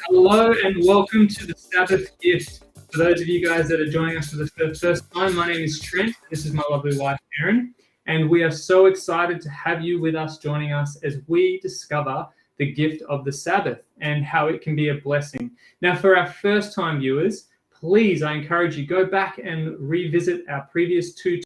Hello and welcome to the Sabbath Gift. For those of you guys that are joining us for the first time, my name is Trent. This is my lovely wife, Erin. And we are so excited to have you with us, joining us as we discover the gift of the Sabbath and how it can be a blessing. Now, for our first-time viewers, please, I encourage you, go back and revisit our previous two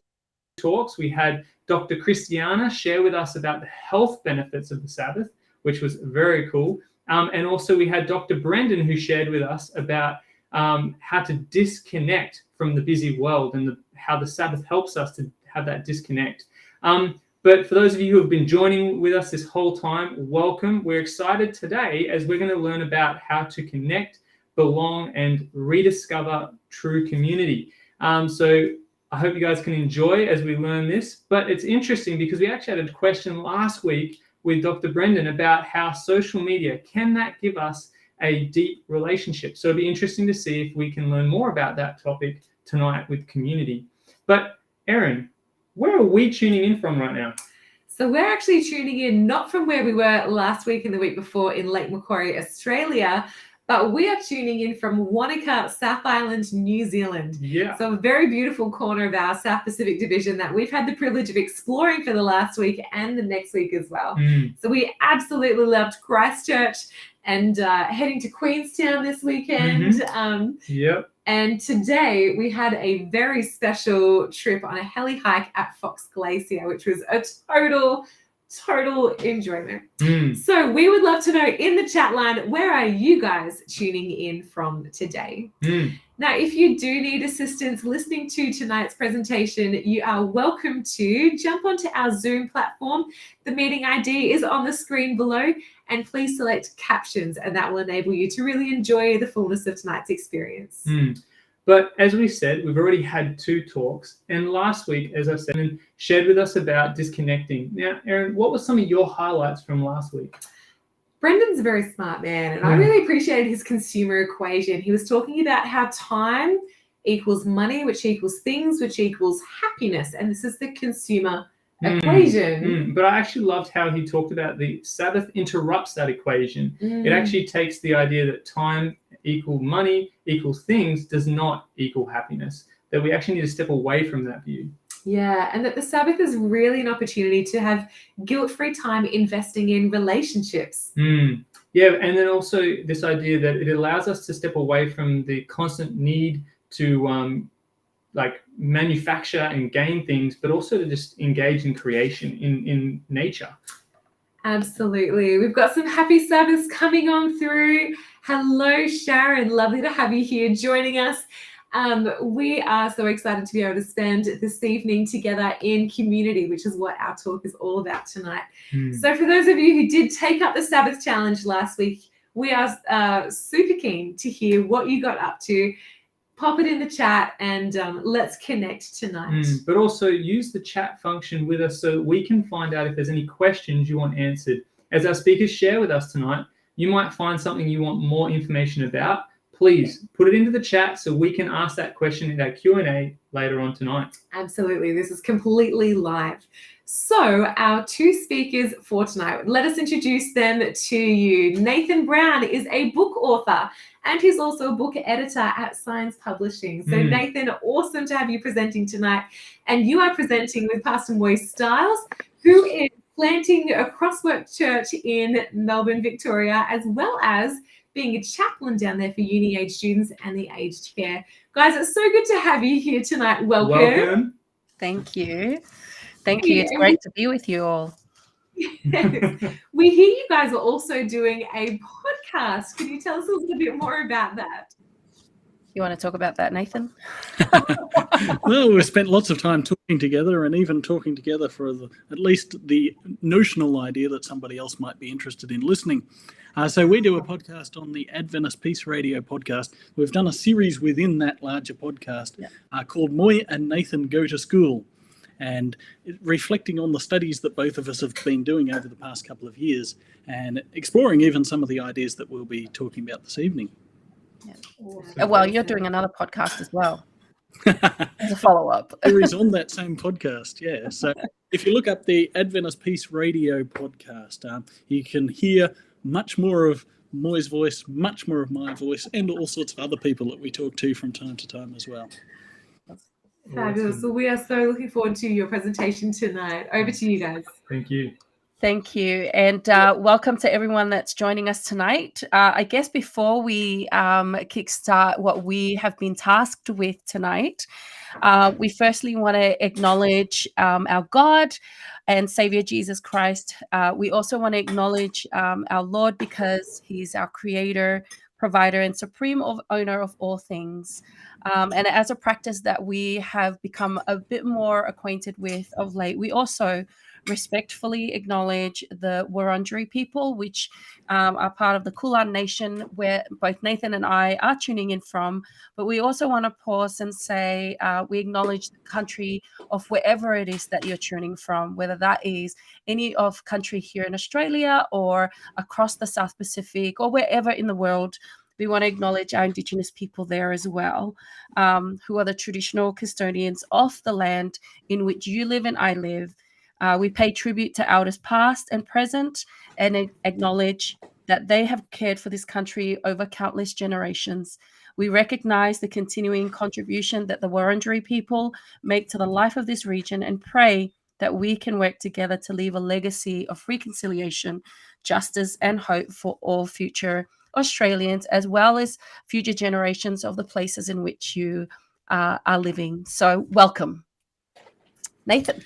talks. We had Dr. Christiana share with us about the health benefits of the Sabbath, which was very cool. And also we had Dr. Brendan who shared with us about how to disconnect from the busy world and how the Sabbath helps us to have that disconnect. But for those of you who have been joining with us this whole time, welcome. We're excited today as we're going to learn about how to connect, belong, and rediscover true community. So I hope you guys can enjoy as we learn this. But it's interesting because we actually had a question last week with Dr. Brendan about how social media, can that give us a deep relationship? So it'll be interesting to see if we can learn more about that topic tonight with community. But Erin, where are we tuning in from right now? So we're actually tuning in not from where we were last week and the week before in Lake Macquarie, Australia, but we are tuning in from Wanaka, South Island, New Zealand. Yeah. So a very beautiful corner of our South Pacific division that we've had the privilege of exploring for the last week and the next week as well. So we absolutely loved Christchurch and heading to Queenstown this weekend. Yep. And today we had a very special trip on a heli hike at Fox Glacier, which was a total enjoyment. So we would love to know in the chat line, where are you guys tuning in from today? Now, if you do need assistance listening to tonight's presentation, you are welcome to jump onto our Zoom platform. The meeting ID is on the screen below, and please select captions, and that will enable you to really enjoy the fullness of tonight's experience. But as we said, we've already had two talks. And last week, as I said, and shared with us about disconnecting. Now, Erin, what were some of your highlights from last week? Brendan's a very smart man, and I really appreciated his consumer equation. He was talking about how time equals money, which equals things, which equals happiness. And this is the consumer equation. But I actually loved how he talked about the Sabbath interrupts that equation. It actually takes the idea that time equal money equals things does not equal happiness, that we actually need to step away from that view. Yeah, and that the Sabbath is really an opportunity to have guilt-free time investing in relationships. Yeah, and then also this idea that it allows us to step away from the constant need to like manufacture and gain things, but also to just engage in creation in nature. Absolutely. We've got some happy Sabbaths coming on through. Hello, Sharon. Lovely to have you here joining us. We are so excited to be able to spend this evening together in community, which is what our talk is all about tonight. So for those of you who did take up the Sabbath challenge last week, we are super keen to hear what you got up to. Pop it in the chat and let's connect tonight. But also use the chat function with us so we can find out if there's any questions you want answered. As our speakers share with us tonight, you might find something you want more information about. Please put it into the chat so we can ask that question in our Q&A later on tonight. Absolutely. This is completely live. So our two speakers for tonight, let us introduce them to you. Nathan Brown is a book author and he's also a book editor at Science Publishing. So Nathan, awesome to have you presenting tonight. And you are presenting with Pastor Moise Stiles, who is planting a Crosswork Church in Melbourne, Victoria, as well as being a chaplain down there for uni age students and the aged care. Guys, it's so good to have you here tonight. Welcome. Thank you. Thank you. It's great to be with you all. We hear you guys are also doing a podcast. Can you tell us a little bit more about that? You want to talk about that, Nathan? Well, we've spent lots of time talking together and even talking together for at least the notional idea that somebody else might be interested in listening. So we do a podcast on the Adventist Peace Radio podcast. We've done a series within that larger podcast called Moy and Nathan Go to School, and reflecting on the studies that both of us have been doing over the past couple of years and exploring even some of the ideas that we'll be talking about this evening. Awesome. Well, you're doing another podcast as well. As a follow-up. Series on that same podcast, yeah. So if you look up the Adventist Peace Radio podcast, you can hear much more of Moy's voice, much more of my voice, and all sorts of other people that we talk to from time to time as well. Fabulous. So we are so looking forward to your presentation tonight. Over to you guys. Thank you. Thank you. And welcome to everyone that's joining us tonight. I guess before we kickstart what we have been tasked with tonight, we firstly want to acknowledge our God and Savior Jesus Christ. We also want to acknowledge our Lord because he's our creator, provider, and supreme owner of all things. And as a practice that we have become a bit more acquainted with of late, we also respectfully acknowledge the Wurundjeri people, which are part of the Kulin Nation, where both Nathan and I are tuning in from. But we also want to pause and say we acknowledge the country of wherever it is that you're tuning from, whether that is any of country here in Australia or across the South Pacific or wherever in the world. We want to acknowledge our Indigenous people there as well, who are the traditional custodians of the land in which you live and I live. We pay tribute to elders past and present and acknowledge that they have cared for this country over countless generations. We recognize the continuing contribution that the Wurundjeri people make to the life of this region and pray that we can work together to leave a legacy of reconciliation, justice, and hope for all future Australians, as well as future generations of the places in which you are living. So welcome. Nathan.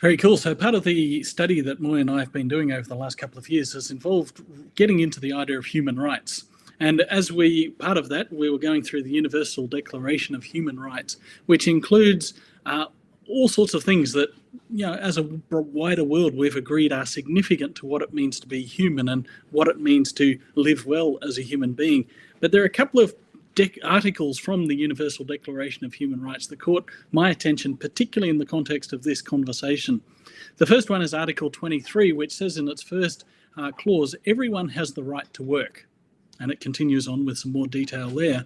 Very cool. So part of the study that Moy and I have been doing over the last couple of years has involved getting into the idea of human rights. And part of that, we were going through the Universal Declaration of Human Rights, which includes all sorts of things that, as a wider world, we've agreed are significant to what it means to be human and what it means to live well as a human being. But there are a couple of articles from the Universal Declaration of Human Rights that caught my attention, particularly in the context of this conversation. The first one is Article 23, which says in its first clause, everyone has the right to work. And it continues on with some more detail there.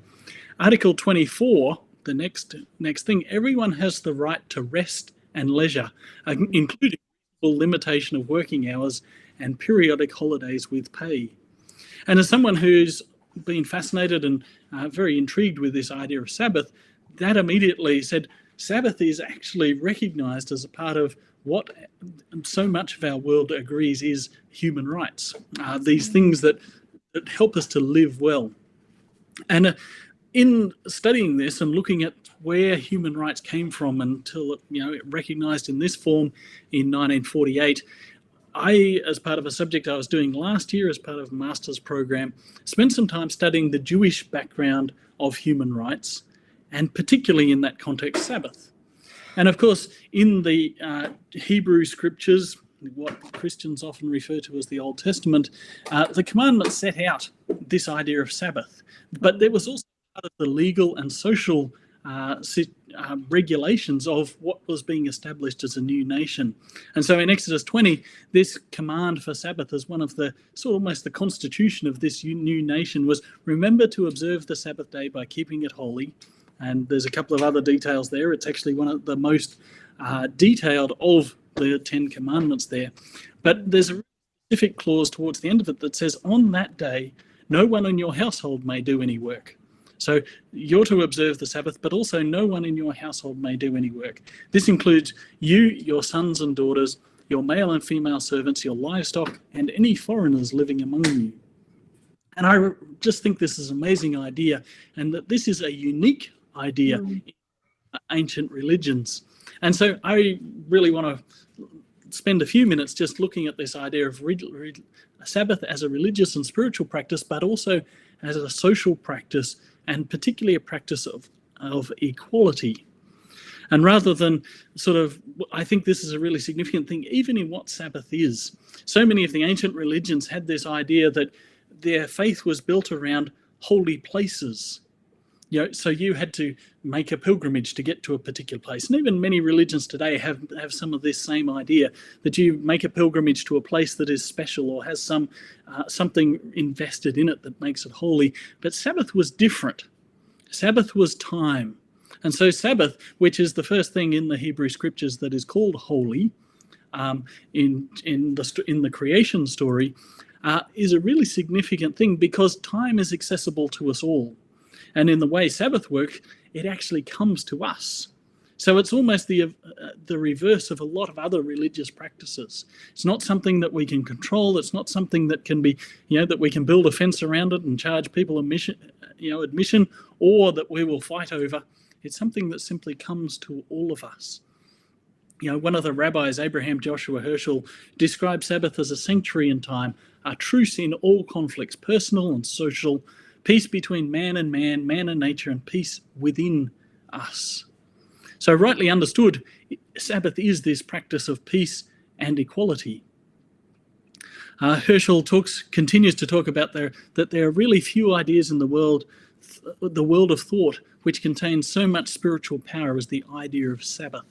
Article 24, the next thing, everyone has the right to rest and leisure, including limitation of working hours and periodic holidays with pay. And as someone who's been fascinated and very intrigued with this idea of Sabbath, that immediately said Sabbath is actually recognised as a part of what so much of our world agrees is human rights, these things that help us to live well. And in studying this and looking at where human rights came from until it recognised in this form in 1948, I, as part of a subject I was doing last year as part of a master's program, spent some time studying the Jewish background of human rights, and particularly in that context, Sabbath. And of course, in the Hebrew scriptures, what Christians often refer to as the Old Testament, the commandments set out this idea of Sabbath. But there was also part of the legal and social regulations of what was being established as a new nation. And so in Exodus 20, this command for Sabbath as one of the almost the constitution of this new nation was, remember to observe the Sabbath day by keeping it holy. And there's a couple of other details there. It's actually one of the most detailed of the 10 commandments there. But there's a specific clause towards the end of it that says, on that day, no one in your household may do any work. So you're to observe the Sabbath, but also no one in your household may do any work. This includes you, your sons and daughters, your male and female servants, your livestock, and any foreigners living among you. And I just think this is an amazing idea, and that this is a unique idea in ancient religions. And so I really want to spend a few minutes just looking at this idea of Sabbath as a religious and spiritual practice, but also as a social practice, and particularly a practice of equality. And rather than I think this is a really significant thing, even in what Sabbath is. So many of the ancient religions had this idea that their faith was built around holy places. So you had to make a pilgrimage to get to a particular place. And even many religions today have some of this same idea, that you make a pilgrimage to a place that is special or has something invested in it that makes it holy. But Sabbath was different. Sabbath was time. And so Sabbath, which is the first thing in the Hebrew scriptures that is called holy, in the creation story, is a really significant thing because time is accessible to us all. And in the way Sabbath works, it actually comes to us. So it's almost the reverse of a lot of other religious practices. It's not something that we can control. It's not something that can be, that we can build a fence around it and charge people admission, or that we will fight over. It's something that simply comes to all of us. One of the rabbis, Abraham Joshua Herschel, described Sabbath as a sanctuary in time, a truce in all conflicts, personal and social, peace between man and nature, and peace within us. So rightly understood, Sabbath is this practice of peace and equality. Herschel continues to talk about that there are really few ideas in the world of thought, which contains so much spiritual power as the idea of Sabbath.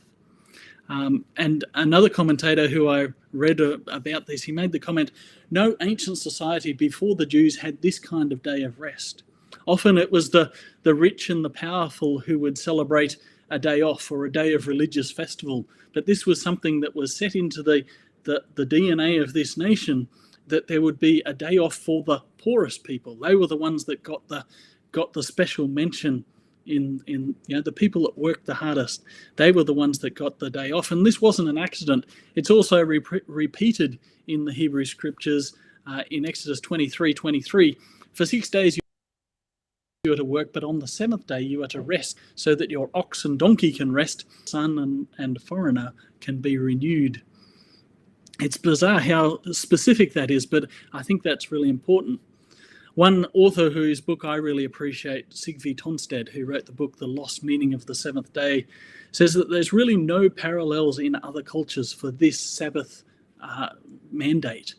And another commentator who I read about this, he made the comment, no ancient society before the Jews had this kind of day of rest. Often it was the rich and the powerful who would celebrate a day off or a day of religious festival. But this was something that was set into the DNA of this nation, that there would be a day off for the poorest people. They were the ones that got the special mention in the people that worked the hardest. They were the ones that got the day off. And this wasn't an accident. It's also repeated in the Hebrew scriptures in Exodus 23:23. For 6 days you are to work, but on the seventh day you are to rest, so that your ox and donkey can rest, son and foreigner can be renewed. It's bizarre how specific that is, but I think that's really important. One author whose book I really appreciate, Sigve Tonstad, who wrote the book The Lost Meaning of the Seventh Day, says that there's really no parallels in other cultures for this Sabbath mandate.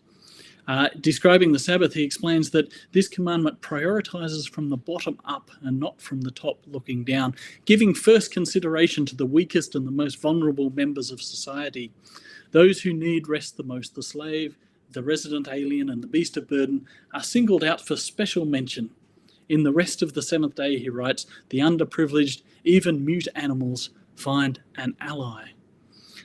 Describing the Sabbath, he explains that this commandment prioritizes from the bottom up and not from the top looking down, giving first consideration to the weakest and the most vulnerable members of society. Those who need rest the most, the slave, the resident alien, and the beast of burden, are singled out for special mention. In the rest of the seventh day, he writes, the underprivileged, even mute animals find an ally.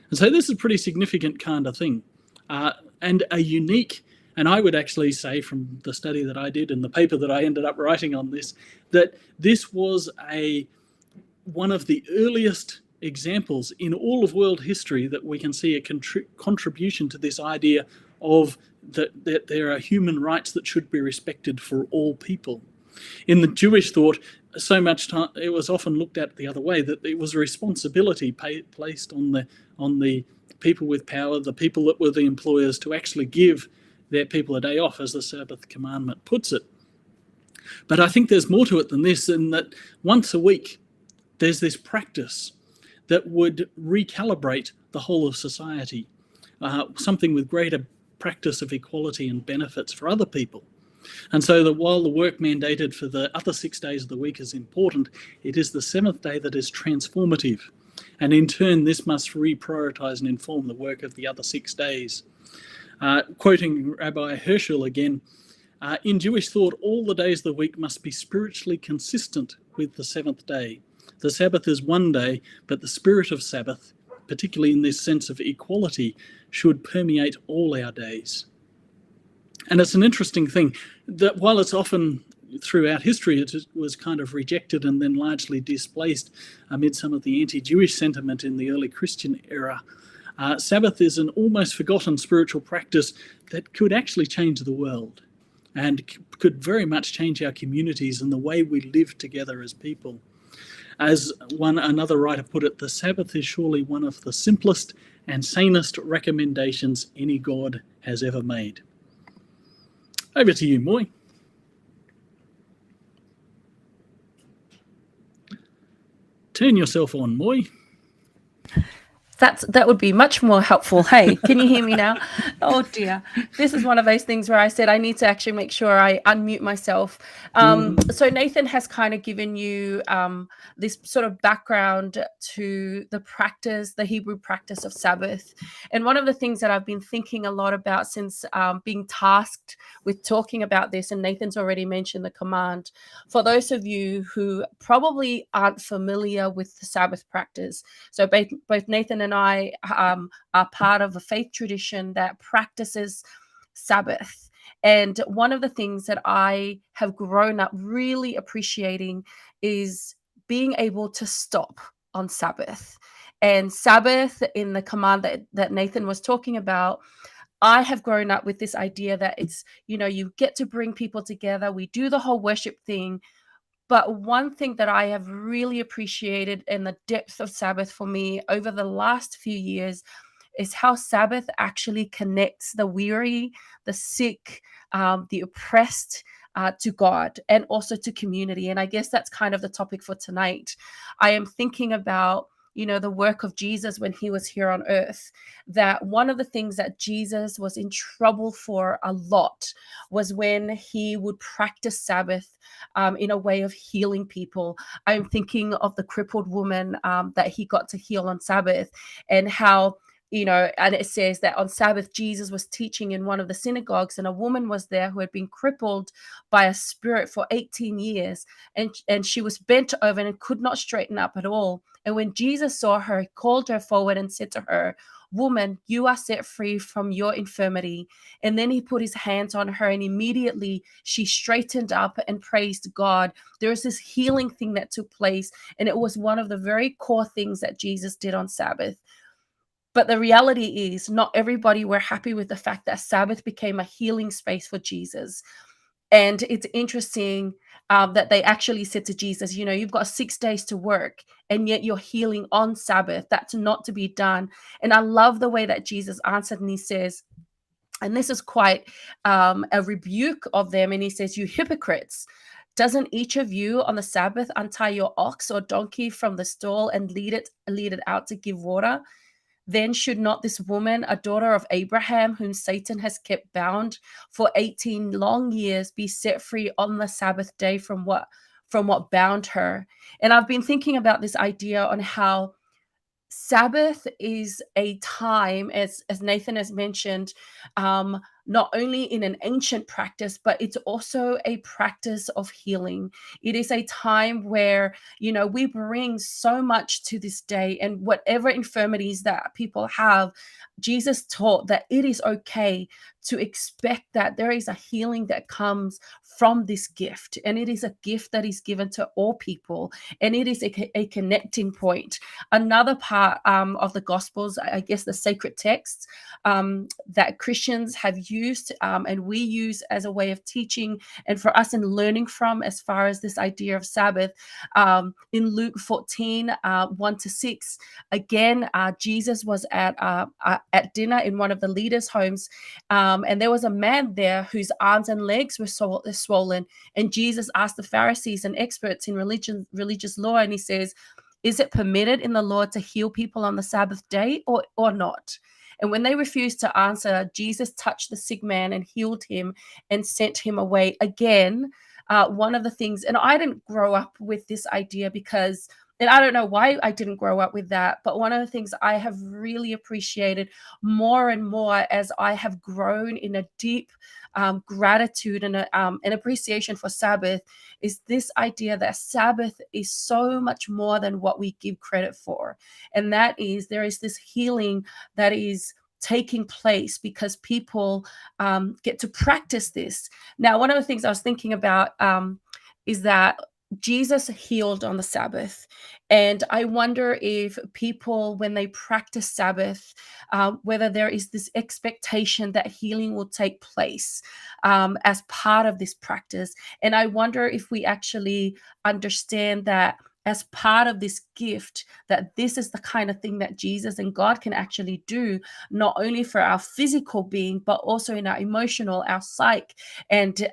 And so this is a pretty significant kind of thing, and a unique. And I would actually say, from the study that I did and the paper that I ended up writing on this, that this was one of the earliest examples in all of world history that we can see a contribution to this idea of that there are human rights that should be respected for all people. In the Jewish thought, so much time it was often looked at the other way, that it was a responsibility placed on the people with power, the people that were the employers, to actually give their people a day off, as the Sabbath commandment puts it. But I think there's more to it than this, in that once a week there's this practice that would recalibrate the whole of society, something with greater practice of equality and benefits for other people. And so that while the work mandated for the other 6 days of the week is important, it is the seventh day that is transformative. And in turn, this must reprioritize and inform the work of the other 6 days. Quoting Rabbi Herschel again, in Jewish thought, all the days of the week must be spiritually consistent with the seventh day. The Sabbath is one day, but the spirit of Sabbath, particularly in this sense of equality, should permeate all our days. And it's an interesting thing that while it's often throughout history it was kind of rejected and then largely displaced amid some of the anti-Jewish sentiment in the early Christian era, Sabbath is an almost forgotten spiritual practice that could actually change the world and could very much change our communities and the way we live together as people. As another writer put it, the Sabbath is surely one of the simplest and sanest recommendations any God has ever made. Over to you, Moy. Turn yourself on, Moy. That would be much more helpful. Hey, can you hear me now? Oh dear. This is one of those things where I said I need to actually make sure I unmute myself. So Nathan has kind of given you this sort of background to the Hebrew practice of Sabbath. And one of the things that I've been thinking a lot about since being tasked with talking about this, and Nathan's already mentioned the command, for those of you who probably aren't familiar with the Sabbath practice. So both Nathan and I are part of a faith tradition that practices Sabbath. And one of the things that I have grown up really appreciating is being able to stop on Sabbath. And Sabbath, in the command that Nathan was talking about, I have grown up with this idea that it's, you get to bring people together. We do the whole worship thing. But one thing that I have really appreciated in the depth of Sabbath for me over the last few years is how Sabbath actually connects the weary, the sick, the oppressed to God and also to community. And I guess that's kind of the topic for tonight. I am thinking about the work of Jesus when he was here on earth, that one of the things that Jesus was in trouble for a lot was when he would practice Sabbath in a way of healing people. I'm thinking of the crippled woman that he got to heal on Sabbath, and how and it says that on Sabbath, Jesus was teaching in one of the synagogues, and a woman was there who had been crippled by a spirit for 18 years. And she was bent over and could not straighten up at all. And when Jesus saw her, he called her forward and said to her, "Woman, you are set free from your infirmity." And then he put his hands on her, and immediately she straightened up and praised God. There was this healing thing that took place, and it was one of the very core things that Jesus did on Sabbath. But the reality is, not everybody were happy with the fact that Sabbath became a healing space for Jesus. And it's interesting that they actually said to Jesus, you've got 6 days to work, and yet you're healing on Sabbath. That's not to be done. And I love the way that Jesus answered, and he says, and this is quite a rebuke of them, and he says, "You hypocrites. Doesn't each of you on the Sabbath untie your ox or donkey from the stall and lead it out to give water? Then should not this woman, a daughter of Abraham, whom Satan has kept bound for 18 long years, be set free on the Sabbath day from what bound her?" And I've been thinking about this idea on how Sabbath is a time, as Nathan has mentioned, not only in an ancient practice, but it's also a practice of healing. It is a time where, we bring so much to this day, and whatever infirmities that people have, Jesus taught that it is okay to expect that there is a healing that comes from this gift. And it is a gift that is given to all people, and it is a connecting point. Another part of the Gospels, I guess the sacred texts that Christians have used and we use as a way of teaching and for us in learning from, as far as this idea of Sabbath. In Luke 14, 1-6, again, Jesus was at dinner in one of the leaders' homes, and there was a man there whose arms and legs were swollen. And Jesus asked the Pharisees and experts in religious law, and he says, "Is it permitted in the law to heal people on the Sabbath day or not?" And when they refused to answer, Jesus touched the sick man and healed him and sent him away. Again, one of the things, and I didn't grow up with this idea because, and I don't know why I didn't grow up with that, but one of the things I have really appreciated more and more as I have grown in a deep gratitude and an appreciation for Sabbath is this idea that Sabbath is so much more than what we give credit for. And that is, there is this healing that is taking place because people get to practice this. Now, one of the things I was thinking about is that Jesus healed on the Sabbath. And I wonder if people, when they practice Sabbath, whether there is this expectation that healing will take place as part of this practice. And I wonder if we actually understand that as part of this gift, that this is the kind of thing that Jesus and God can actually do, not only for our physical being, but also in our emotional, our psyche, and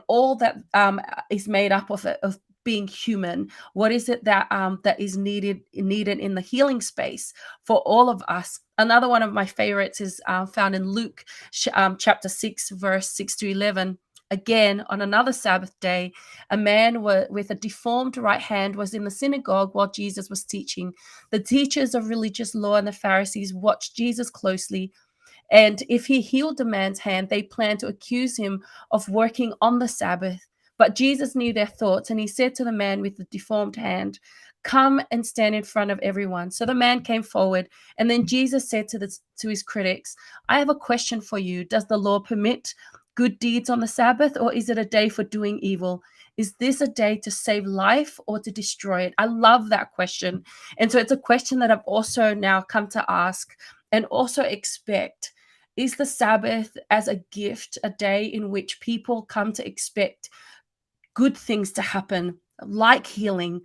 all that is made up of being human. What is it that that is needed in the healing space for all of us? Another one of my favorites is found in Luke chapter 6, verse 6-11. Again, on another Sabbath day, a man with a deformed right hand was in the synagogue while Jesus was teaching. The teachers of religious law and the Pharisees watched Jesus closely. And if he healed the man's hand, they planned to accuse him of working on the Sabbath. But Jesus knew their thoughts, and he said to the man with the deformed hand, "Come and stand in front of everyone." So the man came forward, and then Jesus said to his critics, "I have a question for you. Does the law permit good deeds on the Sabbath, or is it a day for doing evil? Is this a day to save life or to destroy it? I love that question. And so it's a question that I've also now come to ask and also expect. Is the Sabbath as a gift, a day in which people come to expect good things to happen, like healing,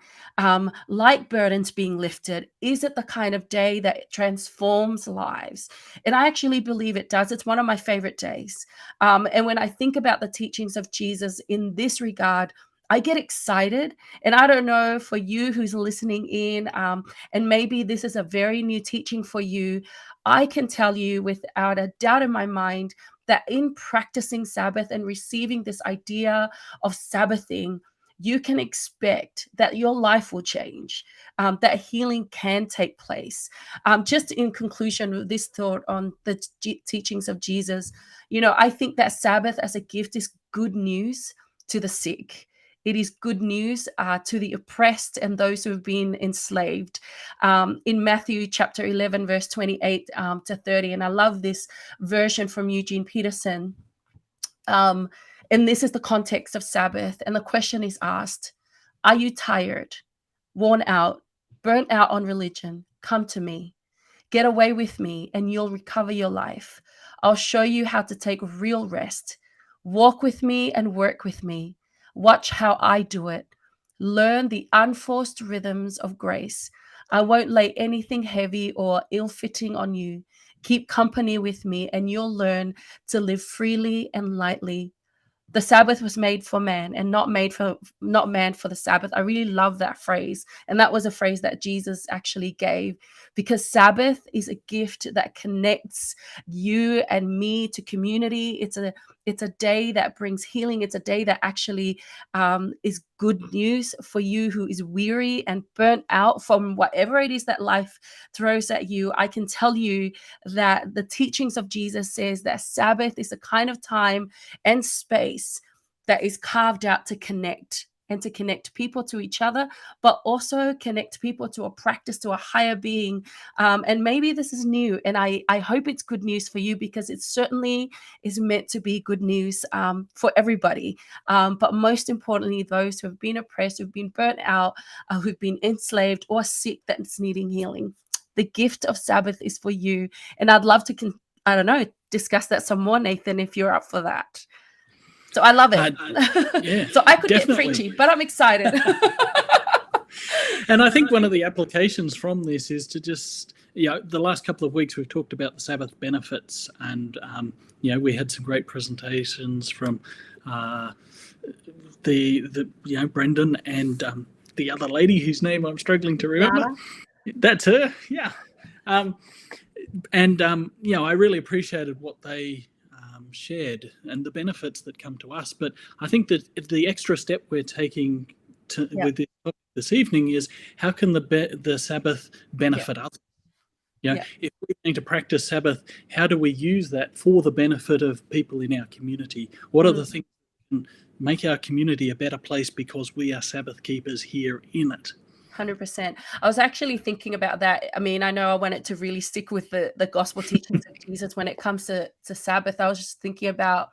like burdens being lifted? Is it the kind of day that transforms lives? And I actually believe it does. It's one of my favorite days. And when I think about the teachings of Jesus in this regard, I get excited. And I don't know for you who's listening in, and maybe this is a very new teaching for you. I can tell you without a doubt in my mind that in practicing Sabbath and receiving this idea of Sabbathing, you can expect that your life will change, that healing can take place. Just in conclusion with this thought on the teachings of Jesus, I think that Sabbath as a gift is good news to the sick. It is good news to the oppressed and those who have been enslaved. In Matthew chapter 11, verse 28 to 30, and I love this version from Eugene Peterson. And this is the context of Sabbath. And the question is asked, are you tired, worn out, burnt out on religion? Come to me. Get away with me and you'll recover your life. I'll show you how to take real rest. Walk with me and work with me. Watch how I do it. Learn the unforced rhythms of grace. I won't lay anything heavy or ill-fitting on you. Keep company with me and you'll learn to live freely and lightly. The Sabbath was made for man and not man for the Sabbath. I really love that phrase. And that was a phrase that Jesus actually gave, because Sabbath is a gift that connects you and me to community. It's a day that brings healing. It's a day that actually is good news for you who is weary and burnt out from whatever it is that life throws at you. I can tell you that the teachings of Jesus says that Sabbath is a kind of time and space that is carved out to connect and to connect people to each other, but also connect people to a practice, to a higher being. And maybe this is new, and I hope it's good news for you, because it certainly is meant to be good news for everybody. But most importantly, those who have been oppressed, who've been burnt out, who've been enslaved or sick that's needing healing. The gift of Sabbath is for you. And I'd love to, discuss that some more, Nathan, if you're up for that. So I love it. Yeah, so I could definitely get preachy, but I'm excited. And I think one of the applications from this is to just, the last couple of weeks we've talked about the Sabbath benefits, and, we had some great presentations from Brendan and the other lady whose name I'm struggling to remember. Yada. That's her, yeah. I really appreciated what they shared and the benefits that come to us. But I think that the extra step we're taking with this evening is, how can the Sabbath benefit others? If we're going to practice Sabbath, how do we use that for the benefit of people in our community? What are the things that can make our community a better place because we are Sabbath keepers here in it? 100%. I was actually thinking about that. I mean, I know I wanted to really stick with the gospel teachings of Jesus when it comes to Sabbath. I was just thinking about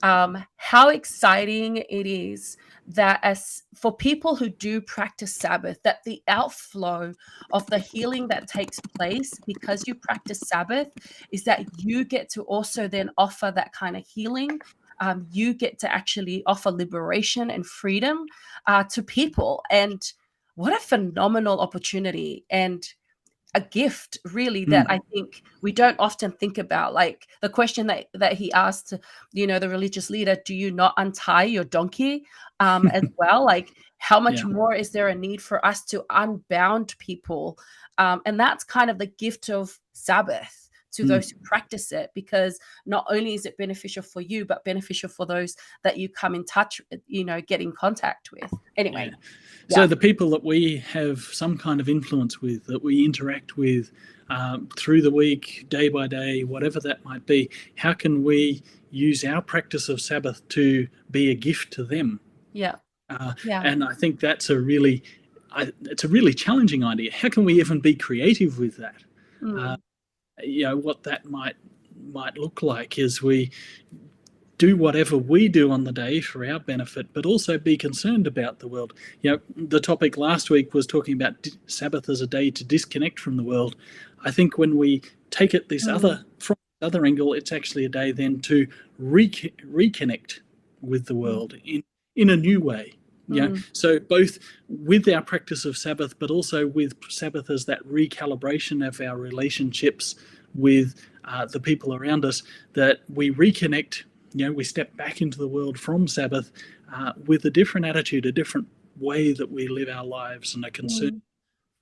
how exciting it is that, as for people who do practice Sabbath, that the outflow of the healing that takes place because you practice Sabbath is that you get to also then offer that kind of healing. You get to actually offer liberation and freedom to people. And what a phenomenal opportunity and a gift, really, that I think we don't often think about. Like the question that he asked, the religious leader, do you not untie your donkey as well? Like, how much more is there a need for us to unbound people? And that's kind of the gift of Sabbath to those who practice it, because not only is it beneficial for you, but beneficial for those that you come in touch with, get in contact with. Anyway. So the people that we have some kind of influence with, that we interact with through the week, day by day, whatever that might be, how can we use our practice of Sabbath to be a gift to them? And I think that's it's a really challenging idea. How can we even be creative with that? What that might look like is do whatever we do on the day for our benefit, but also be concerned about the world. The topic last week was talking about Sabbath as a day to disconnect from the world. I think when we take it from this other angle, it's actually a day then to reconnect with the world in a new way. So both with our practice of Sabbath, but also with Sabbath as that recalibration of our relationships with the people around us, that we reconnect. We step back into the world from Sabbath with a different attitude, a different way that we live our lives, and a concern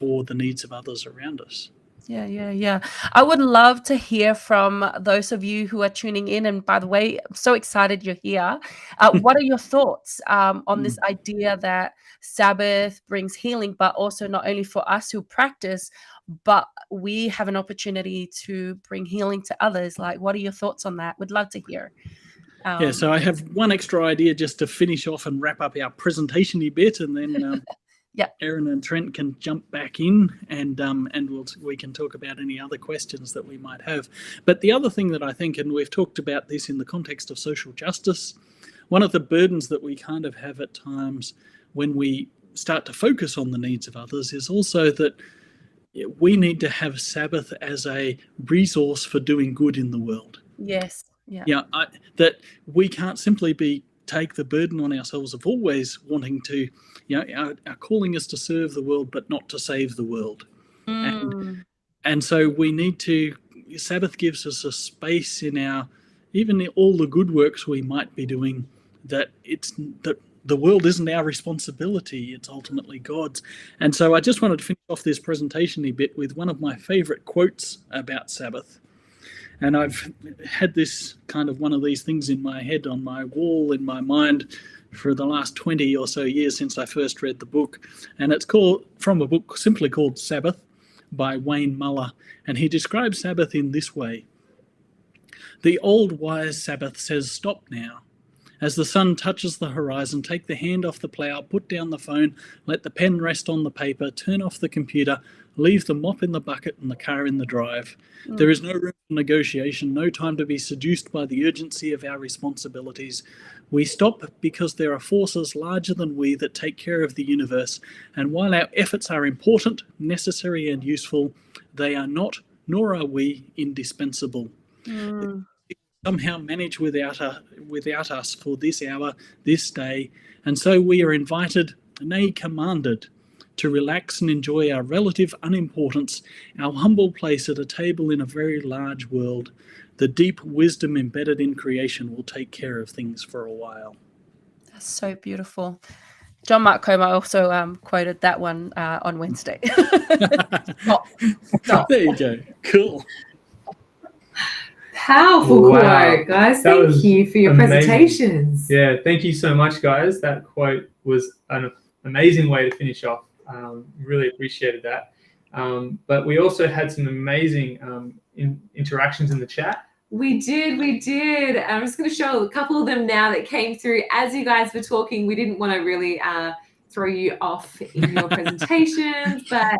for the needs of others around us. Yeah. I would love to hear from those of you who are tuning in. And by the way, I'm so excited you're here. What are your thoughts on this idea that Sabbath brings healing, but also not only for us who practice, but we have an opportunity to bring healing to others? Like, what are your thoughts on that? Would love to hear. So I have one extra idea just to finish off and wrap up our presentation-y bit, and then Erin and Trent can jump back in, and we can talk about any other questions that we might have. But the other thing that I think, and we've talked about this in the context of social justice, one of the burdens that we kind of have at times when we start to focus on the needs of others is also that we need to have Sabbath as a resource for doing good in the world. Yes. That we can't simply take the burden on ourselves of always wanting to, our calling is to serve the world, but not to save the world. And so we need to, Sabbath gives us a space in even all the good works we might be doing, that the world isn't our responsibility, it's ultimately God's. And so I just wanted to finish off this presentation a bit with one of my favorite quotes about Sabbath. And I've had this kind of one of these things in my head, on my wall, in my mind for the last 20 or so years since I first read the book. And it's from a book simply called Sabbath by Wayne Muller. And he describes Sabbath in this way. The old wise Sabbath says, stop now. As the sun touches the horizon, take the hand off the plough, put down the phone, let the pen rest on the paper, turn off the computer, leave the mop in the bucket and the car in the drive. There is no room for negotiation, no time to be seduced by the urgency of our responsibilities. We stop because there are forces larger than we that take care of the universe, and while our efforts are important, necessary and useful, they are not, nor are we, indispensable. Somehow manage without us for this hour, this day, and so we are invited, nay commanded, to relax and enjoy our relative unimportance, our humble place at a table in a very large world. The deep wisdom embedded in creation will take care of things for a while. That's so beautiful. John Mark Comer also quoted that one on Wednesday. Stop. There you go. Cool. Powerful quote, guys. Thank you for your presentations. Yeah, thank you so much, guys. That quote was an amazing way to finish off. Really appreciated that. But we also had some amazing interactions in the chat. We did. I'm just going to show a couple of them now that came through as you guys were talking. We didn't want to really throw you off in your presentations, but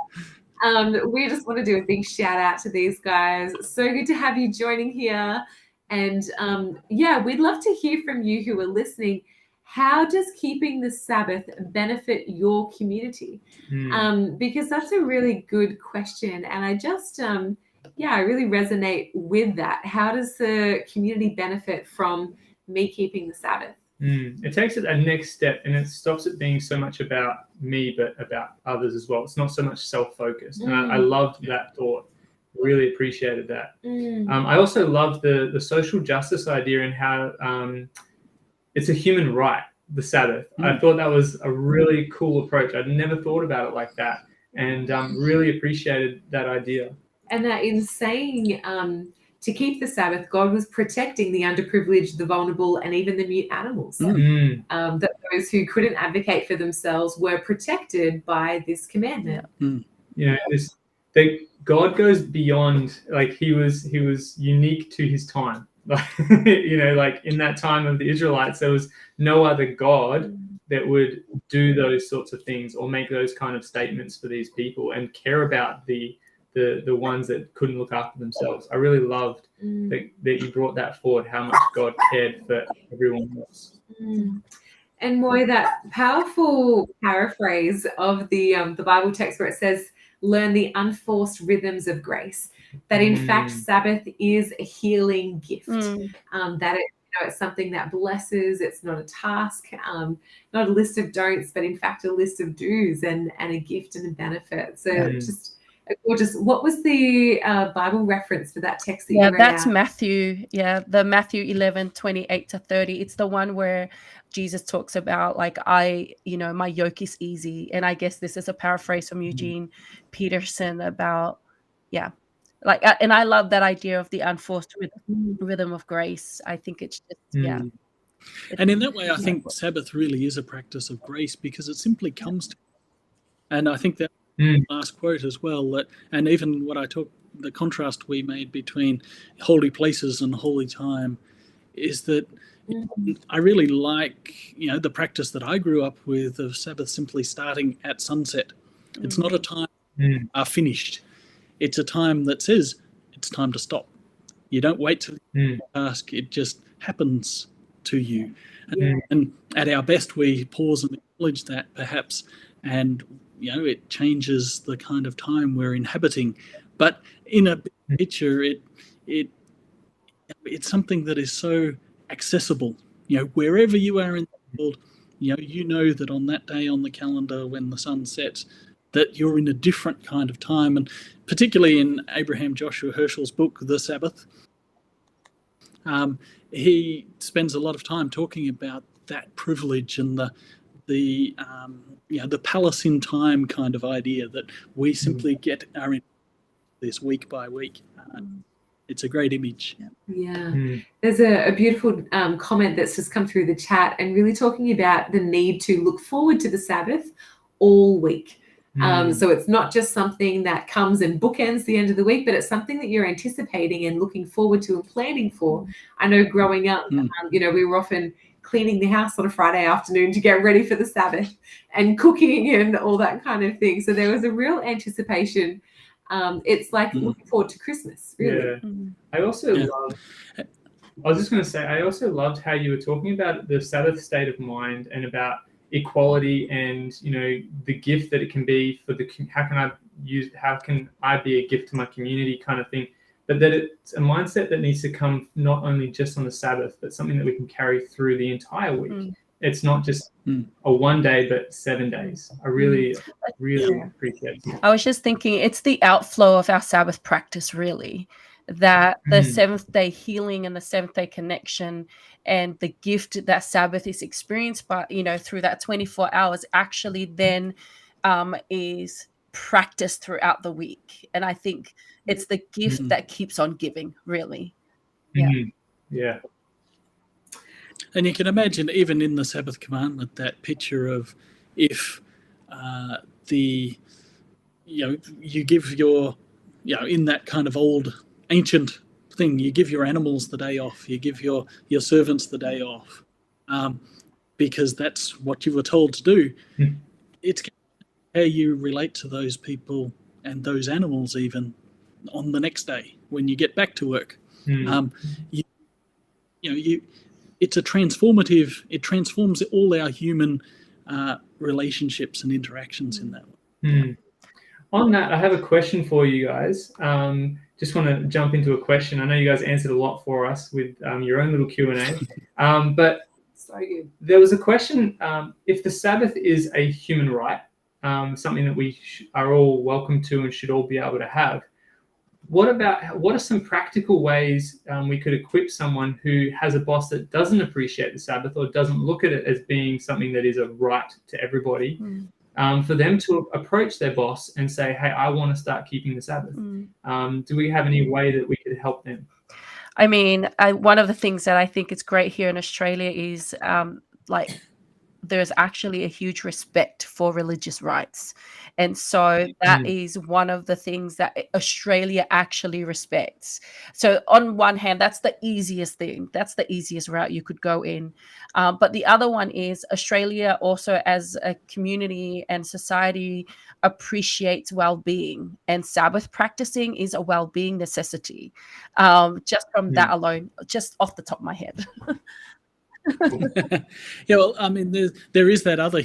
we just want to do a big shout out to these guys. So good to have you joining here. And we'd love to hear from you who are listening. How does keeping the Sabbath benefit your community? Because that's a really good question. And I just, I really resonate with that. How does the community benefit from me keeping the Sabbath? It takes it a next step, and it stops it being so much about me, but about others as well. It's not so much self-focused. And I loved that thought. Really appreciated that. I also love the social justice idea and how it's a human right, the Sabbath. I thought that was a really cool approach. I'd never thought about it like that, and really appreciated that idea. And that in saying to keep the Sabbath, God was protecting the underprivileged, the vulnerable, and even the mute animals. That those who couldn't advocate for themselves were protected by this commandment. That God goes beyond, like he was unique to his time. Like in that time of the Israelites, there was no other God that would do those sorts of things or make those kind of statements for these people and care about the the ones that couldn't look after themselves. I really loved that you brought that forward, how much God cared for everyone else. And Moy, that powerful paraphrase of the Bible text where it says, learn the unforced rhythms of grace, that in fact Sabbath is a healing gift, that it's something that blesses. It's not a task, not a list of don'ts, but in fact a list of do's and a gift and a benefit. So just gorgeous. What was the Bible reference for that text that you read that's out? Matthew. Yeah, the Matthew 11:28-30. It's the one where Jesus talks about like, my yoke is easy. And I guess this is a paraphrase from Eugene Peterson about, and I love that idea of the unforced rhythm of grace. I think it's just, And in that way, I think Sabbath really is a practice of grace because it simply comes to. And I think that last quote as well, that, and even what I took, the contrast we made between holy places and holy time, is that I really like, the practice that I grew up with of Sabbath simply starting at sunset. It's not a time finished. It's a time that says it's time to stop. You don't wait till you ask. It just happens to you. And at our best, we pause and acknowledge that perhaps, and it changes the kind of time we're inhabiting. But in a big picture, it's something that is so accessible. Wherever you are in the world, you know that on that day on the calendar when the sun sets, that you're in a different kind of time. And particularly in Abraham Joshua Herschel's book, The Sabbath, he spends a lot of time talking about that privilege and the palace in time kind of idea that we simply get our this week by week. It's a great image. There's a beautiful comment that's just come through the chat and really talking about the need to look forward to the Sabbath all week. So it's not just something that comes and bookends the end of the week, but it's something that you're anticipating and looking forward to and planning for. I know growing up, we were often cleaning the house on a Friday afternoon to get ready for the Sabbath and cooking and all that kind of thing. So there was a real anticipation. It's like looking forward to Christmas, really. I also loved how you were talking about the Sabbath state of mind and about equality and the gift that it can be for how can I be a gift to my community kind of thing, but that it's a mindset that needs to come not only just on the Sabbath, but something that we can carry through the entire week. It's not just a one day, but 7 days. I really appreciate it. I was just thinking it's the outflow of our Sabbath practice, really, that the seventh day healing and the seventh day connection and the gift that Sabbath is experienced by, through that 24 hours actually then is practiced throughout the week. And I think it's the gift that keeps on giving, really. Yeah. And you can imagine even in the Sabbath commandment, that picture of if you give your, in that kind of old ancient thing, you give your animals the day off, you give your servants the day off, because that's what you were told to do. It's how you relate to those people and those animals even on the next day when you get back to work. It's a transformative. It transforms all our human relationships and interactions in that way. On that, I have a question for you guys. Just want to jump into a question. I know you guys answered a lot for us with your own little Q&A, but there was a question: if the Sabbath is a human right, something that we are all welcome to and should all be able to have, what are some practical ways we could equip someone who has a boss that doesn't appreciate the Sabbath or doesn't look at it as being something that is a right to everybody, for them to approach their boss and say, hey, I want to start keeping the Sabbath? Do we have any way that we could help them? I mean, one of the things that I think is great here in Australia is there's actually a huge respect for religious rights. And so that is one of the things that Australia actually respects. So on one hand, that's the easiest thing. That's the easiest route you could go in. But the other one is Australia also as a community and society appreciates well-being, and Sabbath practicing is a well-being necessity. Just from that alone, just off the top of my head. Yeah, well, I mean, there is that other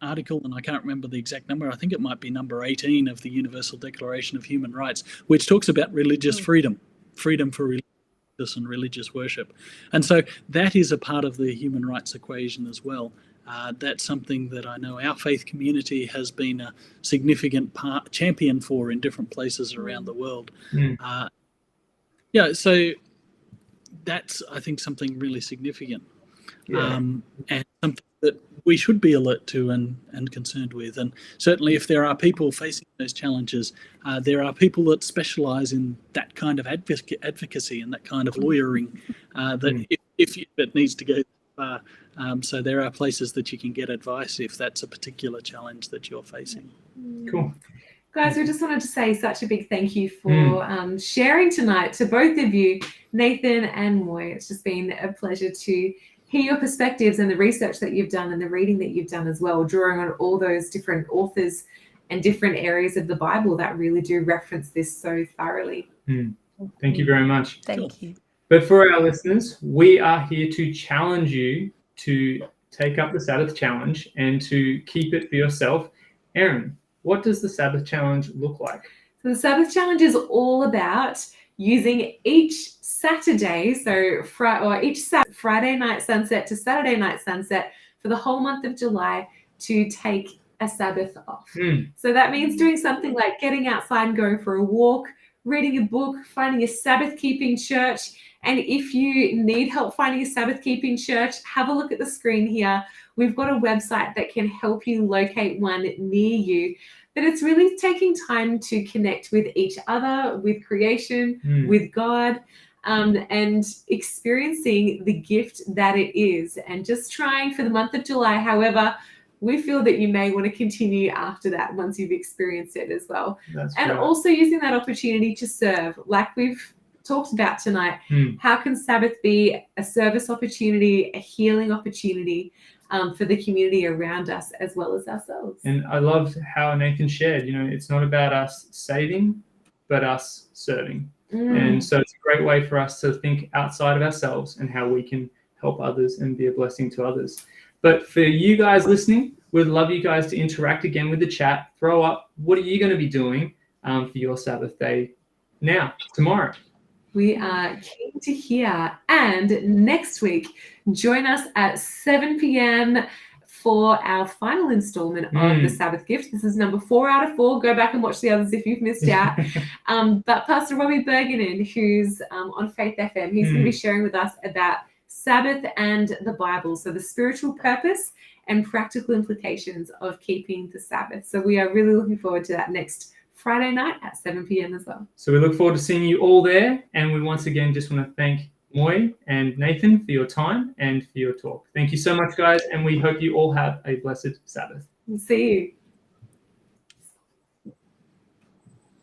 article, and I can't remember the exact number. I think it might be number 18 of the Universal Declaration of Human Rights, which talks about religious freedom for religious and religious worship. And so that is a part of the human rights equation as well. That's something that I know our faith community has been a significant champion for in different places around the world. So that's, I think, something really significant, and something that we should be alert to and concerned with. And certainly if there are people facing those challenges, there are people that specialise in that kind of advocacy and that kind of lawyering that if it needs to go far. So there are places that you can get advice if that's a particular challenge that you're facing. Cool. Guys, we just wanted to say such a big thank you for sharing tonight to both of you, Nathan and Moy. It's just been a pleasure to hear your perspectives and the research that you've done and the reading that you've done as well, drawing on all those different authors and different areas of the Bible that really do reference this so thoroughly. Thank you very much. Thank you. But for our listeners, we are here to challenge you to take up the Sabbath challenge and to keep it for yourself. Erin, what does the Sabbath challenge look like? So the Sabbath challenge is all about using each Saturday, Friday night sunset to Saturday night sunset for the whole month of July to take a Sabbath off. So that means doing something like getting outside and going for a walk, reading a book, finding a Sabbath-keeping church. And if you need help finding a Sabbath-keeping church, have a look at the screen here. We've got a website that can help you locate one near you. But it's really taking time to connect with each other, with creation, with God, and experiencing the gift that it is. And just trying for the month of July. However, we feel that you may want to continue after that once you've experienced it as well. And also using that opportunity to serve, like we've talked about tonight. How can Sabbath be a service opportunity, a healing opportunity for the community around us as well as ourselves? And I loved how Nathan shared, it's not about us saving, but us serving. And so it's a great way for us to think outside of ourselves and how we can help others and be a blessing to others. But for you guys listening, we'd love you guys to interact again with the chat. Throw up, what are you going to be doing for your Sabbath day tomorrow? We are keen to hear. And next week, join us at 7 p.m. for our final installment of the Sabbath Gift. This is number 4 out of 4. Go back and watch the others if you've missed out. But Pastor Robbie Bergenin, who's on Faith FM, he's going to be sharing with us about Sabbath and the Bible. So the spiritual purpose and practical implications of keeping the Sabbath. So we are really looking forward to that next Friday night at 7 p.m. as well. So we look forward to seeing you all there. And we once again just want to thank Moy and Nathan for your time and for your talk. Thank you so much, guys. And we hope you all have a blessed Sabbath. See you.